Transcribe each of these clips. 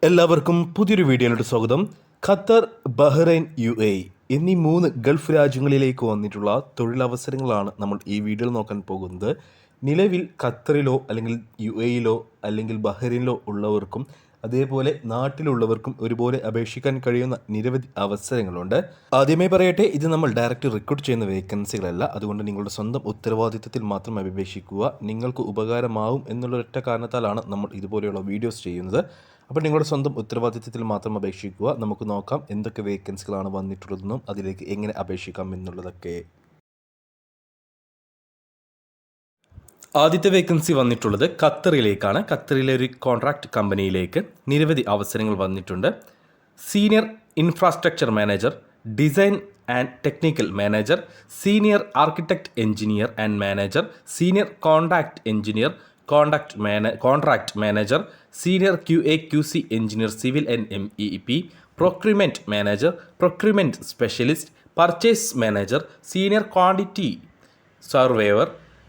എല്ലാവർക്കും പുതിയൊരു വീഡിയോയിലോട്ട് സ്വാഗതം. ഖത്തർ, ബഹ്റൈൻ, UAE എന്നീ 3 ഗൾഫ് രാജ്യങ്ങളിലേക്ക് വന്നിട്ടുള്ള തൊഴിലവസരങ്ങളാണ് നമ്മൾ ഈ വീഡിയോയിൽ നോക്കാൻ പോകുന്നത്. നിലവിൽ ഖത്തറിലോ അല്ലെങ്കിൽ UAEയിലോ അല്ലെങ്കിൽ ബഹ്റൈനിലോ ഉള്ളവർക്കും അതേപോലെ നാട്ടിലുള്ളവർക്കും ഒരുപോലെ അപേക്ഷിക്കാൻ കഴിയുന്ന നിരവധി അവസരങ്ങളുണ്ട്. ആദ്യമേ പറയട്ടെ, ഇത് നമ്മൾ ഡയറക്റ്റ് റിക്രൂട്ട് ചെയ്യുന്ന വേക്കൻസികളല്ല. അതുകൊണ്ട് നിങ്ങളുടെ സ്വന്തം ഉത്തരവാദിത്തത്തിൽ മാത്രം അപേക്ഷിക്കുക. നിങ്ങൾക്ക് ഉപകാരമാവും എന്നുള്ള ഒറ്റ കാരണത്താലാണ് നമ്മൾ ഇതുപോലെയുള്ള വീഡിയോസ് ചെയ്യുന്നത്. അപ്പോൾ നിങ്ങളുടെ സ്വന്തം ഉത്തരവാദിത്തത്തിൽ മാത്രം അപേക്ഷിക്കുക. നമുക്ക് നോക്കാം എന്തൊക്കെ വേക്കൻസികളാണ് വന്നിട്ടുള്ളതെന്നും അതിലേക്ക് എങ്ങനെ അപേക്ഷിക്കാം എന്നുള്ളതൊക്കെ. ആദ്യത്തെ വേക്കൻസി വന്നിട്ടുള്ളത് ഖത്തറിലേക്കാണ്. ഖത്തറിലെ ഒരു കോൺട്രാക്ട് കമ്പനിയിലേക്ക് നിരവധി അവസരങ്ങൾ വന്നിട്ടുണ്ട്. Senior infrastructure manager, design and technical manager, senior architect engineer and manager, senior contract engineer, contract manager, senior QA/QC engineer civil and MEP, procurement manager, procurement specialist, purchase manager, senior quantity surveyor,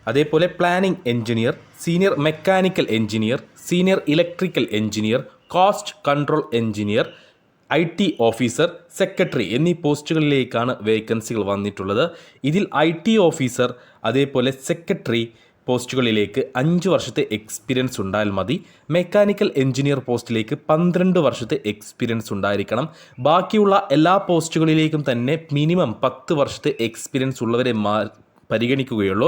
അതേപോലെ planning engineer, senior mechanical engineer, senior electrical engineer, cost control engineer, IT officer, secretary എന്നീ പോസ്റ്റുകളിലേക്കാണ് വേക്കൻസികൾ വന്നിട്ടുള്ളത്. ഇതിൽ IT officer അതേപോലെ secretary പോസ്റ്റുകളിലേക്ക് 5 വർഷത്തെ experience ഉണ്ടായാൽ മതി. മെക്കാനിക്കൽ എഞ്ചിനീയർ പോസ്റ്റിലേക്ക് 12 വർഷത്തെ എക്സ്പീരിയൻസ് ഉണ്ടായിരിക്കണം. ബാക്കിയുള്ള എല്ലാ പോസ്റ്റുകളിലേക്കും തന്നെ മിനിമം 10 വർഷത്തെ എക്സ്പീരിയൻസ് ഉള്ളവരെ പരിഗണിക്കുകയുള്ളൂ.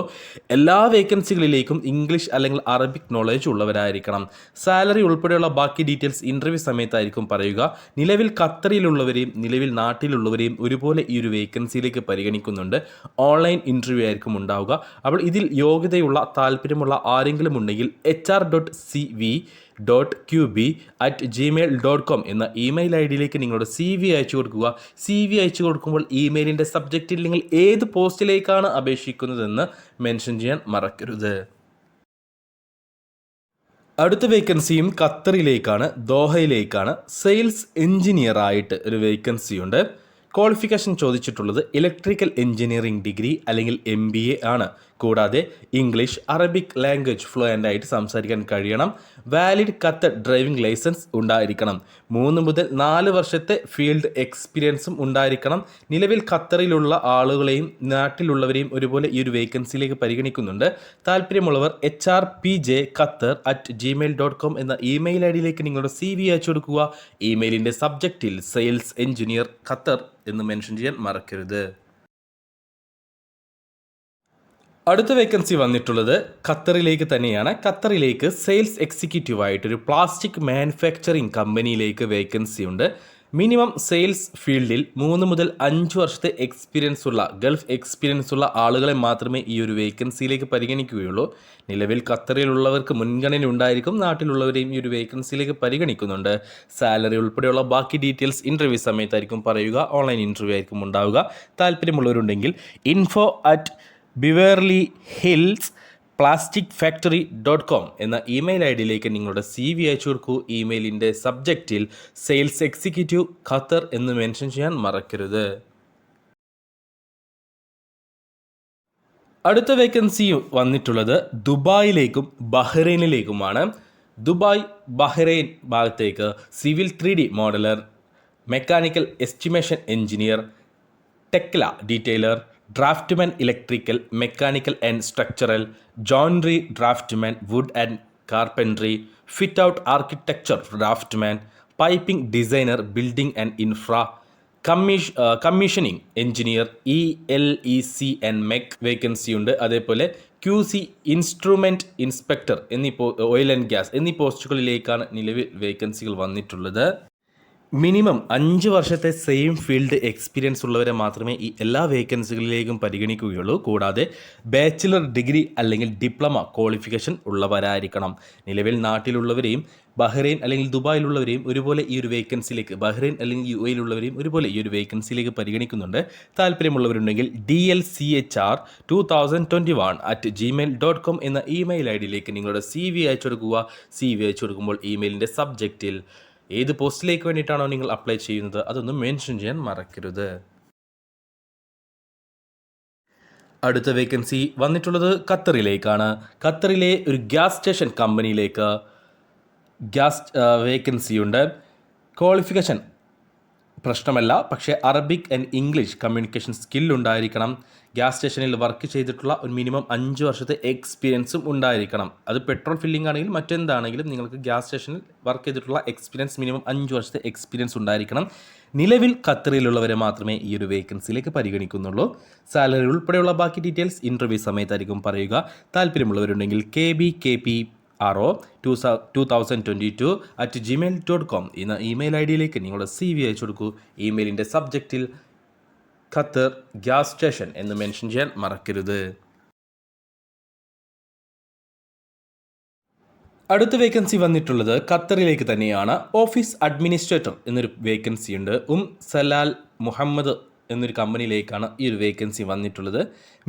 എല്ലാ വേക്കൻസികളിലേക്കും ഇംഗ്ലീഷ് അല്ലെങ്കിൽ അറബിക് നോളേജ് ഉള്ളവരായിരിക്കണം. സാലറി ഉൾപ്പെടെയുള്ള ബാക്കി ഡീറ്റെയിൽസ് ഇൻ്റർവ്യൂ സമയത്തായിരിക്കും പറയുക. നിലവിൽ ഖത്തറിലുള്ളവരെയും നിലവിൽ നാട്ടിലുള്ളവരെയും ഒരുപോലെ ഈ ഒരു വേക്കൻസിയിലേക്ക് പരിഗണിക്കുന്നുണ്ട്. ഓൺലൈൻ ഇൻ്റർവ്യൂ ആയിരിക്കും ഉണ്ടാവുക. അപ്പോൾ ഇതിൽ യോഗ്യതയുള്ള താല്പര്യമുള്ള ആരെങ്കിലും ഉണ്ടെങ്കിൽ hr.cv.qb@gmail.com എന്ന ഇമെയിൽ ID-യിലേക്ക് നിങ്ങളുടെ CV അയച്ചു കൊടുക്കുക. CV അയച്ചു കൊടുക്കുമ്പോൾ ഇമെയിലിൻ്റെ സബ്ജക്റ്റിൽ നിങ്ങൾ ഏത് പോസ്റ്റിലേക്കാണ് അപേക്ഷിക്കുന്നതെന്ന് മെൻഷൻ ചെയ്യാൻ മറക്കരുത്. അടുത്ത വേക്കൻസിയും ഖത്തറിലേക്കാണ്, ദോഹയിലേക്കാണ്. സെയിൽസ് എഞ്ചിനീയർ ആയിട്ട് ഒരു വേക്കൻസിയുണ്ട്. ക്വാളിഫിക്കേഷൻ ചോദിച്ചിട്ടുള്ളത് ഇലക്ട്രിക്കൽ എഞ്ചിനീയറിംഗ് ഡിഗ്രി അല്ലെങ്കിൽ MBA ആണ്. കൂടാതെ ഇംഗ്ലീഷ്, അറബിക് ലാംഗ്വേജ് ഫ്ലുവൻ്റ് ആയിട്ട് സംസാരിക്കാൻ കഴിയണം. വാലിഡ് ഖത്തർ ഡ്രൈവിംഗ് ലൈസൻസ് ഉണ്ടായിരിക്കണം. 3 മുതൽ 4 വർഷത്തെ ഫീൽഡ് എക്സ്പീരിയൻസും ഉണ്ടായിരിക്കണം. നിലവിൽ ഖത്തറിലുള്ള ആളുകളെയും നാട്ടിലുള്ളവരെയും ഒരുപോലെ ഈ ഒരു വേക്കൻസിയിലേക്ക് പരിഗണിക്കുന്നുണ്ട്. താല്പര്യമുള്ളവർ hrpjqatar@gmail.com എന്ന ഇമെയിൽ ID-യിലേക്ക് നിങ്ങളുടെ CV അയച്ചു കൊടുക്കുക. ഇമെയിലിൻ്റെ സബ്ജക്റ്റിൽ സെയിൽസ് എഞ്ചിനീയർ ഖത്തർ എന്ന് മെൻഷൻ ചെയ്യാൻ മറക്കരുത്. അടുത്ത വേക്കൻസി വന്നിട്ടുള്ളത് ഖത്തറിലേക്ക് തന്നെയാണ്. ഖത്തറിലേക്ക് സെയിൽസ് എക്സിക്യൂട്ടീവായിട്ടൊരു പ്ലാസ്റ്റിക് മാനുഫാക്ചറിങ് കമ്പനിയിലേക്ക് വേക്കൻസി ഉണ്ട്. മിനിമം സെയിൽസ് ഫീൽഡിൽ 3 മുതൽ 5 വർഷത്തെ എക്സ്പീരിയൻസ് ഉള്ള ഗൾഫ് എക്സ്പീരിയൻസ് ഉള്ള ആളുകളെ മാത്രമേ ഈ ഒരു വേക്കൻസിയിലേക്ക് പരിഗണിക്കുകയുള്ളൂ. നിലവിൽ ഖത്തറിലുള്ളവർക്ക് മുൻഗണന ഉണ്ടായിരിക്കും. നാട്ടിലുള്ളവരെയും ഈ ഒരു വേക്കൻസിയിലേക്ക് പരിഗണിക്കുന്നുണ്ട്. സാലറി ഉൾപ്പെടെയുള്ള ബാക്കി ഡീറ്റെയിൽസ് ഇൻ്റർവ്യൂ സമയത്തായിരിക്കും പറയുക. ഓൺലൈൻ ഇൻ്റർവ്യൂ ആയിരിക്കും ഉണ്ടാവുക. താല്പര്യമുള്ളവരുണ്ടെങ്കിൽ info@beverlyhillsplasticfactory.com എന്ന ഇമെയിൽ ID-യിലേക്ക് നിങ്ങളുടെ CV അയച്ചു കൊടുക്കൂ. ഇമെയിലിൻ്റെ സബ്ജക്റ്റിൽ സെയിൽസ് എക്സിക്യൂട്ടീവ് ഖത്തർ എന്ന് മെൻഷൻ ചെയ്യാൻ മറക്കരുത്. അടുത്ത വേക്കൻസി വന്നിട്ടുള്ളത് ദുബായിലേക്കും ബഹ്റൈനിലേക്കുമാണ്. ദുബായ്, ബഹ്റൈൻ ഭാഗത്തേക്ക് civil 3D modeller, mechanical estimation engineer, Tekla detailer, draftsman electrical, mechanical and structural, joinery draftsman, wood and carpentry, fit out architecture draftsman, piping designer, building and infra, commissioning engineer, ELEC and MEC vacancy ഉണ്ട്. അതേപോലെ QC instrument inspector എന്നീ oil and gas എന്നീ പോസ്റ്റുകളിലേക്കാണ് നിലവിൽ വേക്കൻസികൾ വന്നിട്ടുള്ളത്. Minimum 5 വർഷത്തെ same field experience ഉള്ളവരെ മാത്രമേ ഈ എല്ലാ വേക്കൻസികളിലേക്കും പരിഗണിക്കുകയുള്ളൂ. കൂടാതെ ബാച്ചിലർ ഡിഗ്രി അല്ലെങ്കിൽ ഡിപ്ലോമ ക്വാളിഫിക്കേഷൻ ഉള്ളവരായിരിക്കണം. നിലവിൽ നാട്ടിലുള്ളവരെയും ബഹ്റൈൻ അല്ലെങ്കിൽ ദുബായിലുള്ളവരെയും ഒരുപോലെ ഈ ഒരു വേക്കൻസിയിലേക്ക്, ബഹ്റൈൻ അല്ലെങ്കിൽ UAEയിലുള്ളവരെയും ഒരുപോലെ ഈ ഒരു വേക്കൻസിയിലേക്ക് പരിഗണിക്കുന്നുണ്ട്. താല്പര്യമുള്ളവരുണ്ടെങ്കിൽ DL-CHR2021@gmail.com എന്ന ഇമെയിൽ ID-യിലേക്ക് നിങ്ങളുടെ CV അയച്ചു കൊടുക്കുക. CV അയച്ചു കൊടുക്കുമ്പോൾ ഇമെയിലിൻ്റെ സബ്ജക്റ്റിൽ ഏത് പോസ്റ്റിലേക്ക് വേണ്ടിയിട്ടാണോ നിങ്ങൾ അപ്ലൈ ചെയ്യുന്നത് അതൊന്ന് മെൻഷൻ ചെയ്യാൻ മറക്കരുത്. അടുത്ത വേക്കൻസി വന്നിട്ടുള്ളത് ഖത്തറിലേക്കാണ്. ഖത്തറിലെ ഒരു ഗ്യാസ് സ്റ്റേഷൻ കമ്പനിയിലേക്ക് വേക്കൻസിയുണ്ട്. ക്വാളിഫിക്കേഷൻ പ്രശ്നമല്ല, പക്ഷേ Arabic and English communication skill ഉണ്ടായിരിക്കണം. ഗ്യാസ് സ്റ്റേഷനിൽ വർക്ക് ചെയ്തിട്ടുള്ള ഒരു മിനിമം 5 വർഷത്തെ എക്സ്പീരിയൻസും ഉണ്ടായിരിക്കണം. അത് പെട്രോൾ ഫില്ലിംഗ് ആണെങ്കിലും മറ്റെന്താണെങ്കിലും നിങ്ങൾക്ക് ഗ്യാസ് സ്റ്റേഷനിൽ വർക്ക് ചെയ്തിട്ടുള്ള എക്സ്പീരിയൻസ് മിനിമം 5 വർഷത്തെ എക്സ്പീരിയൻസ് ഉണ്ടായിരിക്കണം. നിലവിൽ ഖത്തറിലുള്ളവരെ മാത്രമേ ഈ ഒരു വേക്കൻസിയിലേക്ക് പരിഗണിക്കുന്നുള്ളൂ. സാലറി ഉൾപ്പെടെയുള്ള ബാക്കി ഡീറ്റെയിൽസ് ഇൻ്റർവ്യൂ സമയത്തായിരിക്കും പറയുക. താല്പര്യമുള്ളവരുണ്ടെങ്കിൽ kbkpro2022@gmail.com എന്ന ഇമെയിൽ ഐ ഡിയിലേക്ക് നിങ്ങളുടെ CV അയച്ചു കൊടുക്കൂ. ഇമെയിലിൻ്റെ സബ്ജക്റ്റിൽ ഖത്തർ ഗ്യാസ് സ്റ്റേഷൻ എന്ന് മെൻഷൻ ചെയ്യാൻ മറക്കരുത്. അടുത്ത വേക്കൻസി വന്നിട്ടുള്ളത് ഖത്തറിലേക്ക് തന്നെയാണ്. ഓഫീസ് അഡ്മിനിസ്ട്രേറ്റർ എന്നൊരു വേക്കൻസി ഉണ്ട്. സലാൽ മുഹമ്മദ് എന്നൊരു കമ്പനിയിലേക്കാണ് ഈ ഒരു വേക്കൻസി വന്നിട്ടുള്ളത്.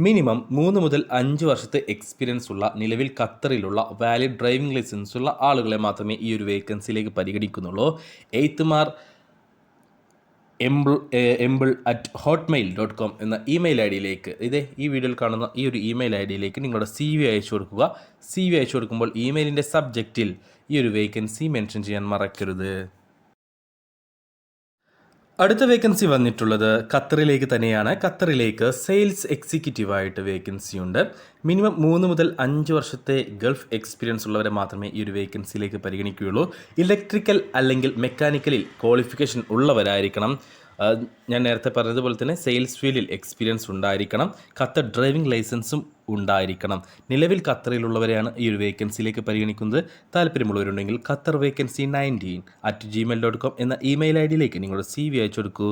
മിനിമം 3 മുതൽ 5 വർഷത്തെ എക്സ്പീരിയൻസ് ഉള്ള, നിലവിൽ ഖത്തറിലുള്ള വാലിഡ് ഡ്രൈവിംഗ് ലൈസൻസ് ഉള്ള ആളുകളെ മാത്രമേ ഈ ഒരു വേക്കൻസിയിലേക്ക് പരിഗണിക്കുന്നുള്ളൂ. എയ്ത്ത്മാർ emble@hotmail.com എന്ന ഇമെയിൽ ഐ ഡിയിലേക്ക്, ഈ വീഡിയോയിൽ കാണുന്ന ഈ ഒരു ഇമെയിൽ ഐ ഡിയിലേക്ക് നിങ്ങളുടെ CV അയച്ചു കൊടുക്കുക. CV അയച്ചു കൊടുക്കുമ്പോൾ ഇമെയിലിൻ്റെ സബ്ജക്റ്റിൽ ഈ ഒരു വേക്കൻസി മെൻഷൻ ചെയ്യാൻ മറക്കരുത്. അടുത്ത വേക്കൻസി വന്നിട്ടുള്ളത് ഖത്തറിലേക്ക് തന്നെയാണ്. ഖത്തറിലേക്ക് സെയിൽസ് എക്സിക്യൂട്ടീവായിട്ട് വേക്കൻസി ഉണ്ട്. മിനിമം 3 മുതൽ 5 വർഷത്തെ ഗൾഫ് എക്സ്പീരിയൻസ് ഉള്ളവരെ മാത്രമേ ഈ ഒരു വേക്കൻസിയിലേക്ക് പരിഗണിക്കുകയുള്ളൂ. ഇലക്ട്രിക്കൽ അല്ലെങ്കിൽ മെക്കാനിക്കലിൽ ക്വാളിഫിക്കേഷൻ ഉള്ളവരായിരിക്കണം. ഞാൻ നേരത്തെ പറഞ്ഞതുപോലെ തന്നെ സെയിൽസ് ഫീൽഡിൽ എക്സ്പീരിയൻസ് ഉണ്ടായിരിക്കണം. ഖത്തർ ഡ്രൈവിംഗ് ലൈസൻസും ഉണ്ടായിരിക്കണം. നിലവിൽ ഖത്തറിലുള്ളവരെയാണ് ഈ ഒരു വേക്കൻസിയിലേക്ക് പരിഗണിക്കുന്നത്. താല്പര്യമുള്ളവരുണ്ടെങ്കിൽ qatarvacancy19@gmail.com എന്ന ഇമെയിൽ ഐ ഡിയിലേക്ക് നിങ്ങളുടെ CV അയച്ചു കൊടുക്കൂ.